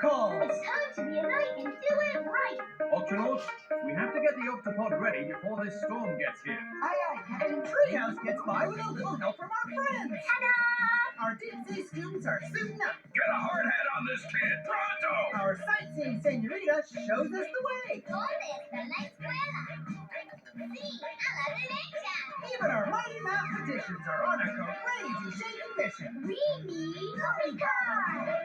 call. It's time to be a knight and do it right. Octonauts, we have to get the Octopod ready before this storm gets here. Aye, aye, Captain. Treehouse gets by with a little help from our friends. Ta-da! Our DMC students are suiting up. Get a hard hat on this kid, pronto! Our sightseeing senorita shows us the way. ¿Dónde está la escuela? Sí, a la derecha. Even our mighty mathematicians are on a crazy shaking mission. We need Movie Car.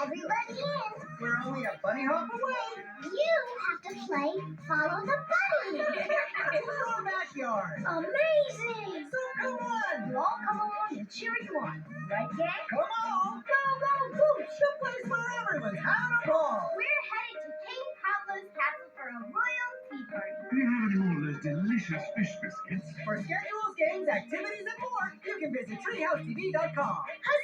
Everybody in. We're only a bunny hop away. You have to play Follow the Bunny. To our backyard. Amazing. So come on. You all come along and cheer you on. Right, gang? Come on. Go, go, Boosh. The place where everyone's having a ball. We're headed to King Pablo's castle for a royal tea party. Do you have any more of those delicious fish biscuits? For schedules, games, activities, and more, you can visit treehousetv.com. Huzzah!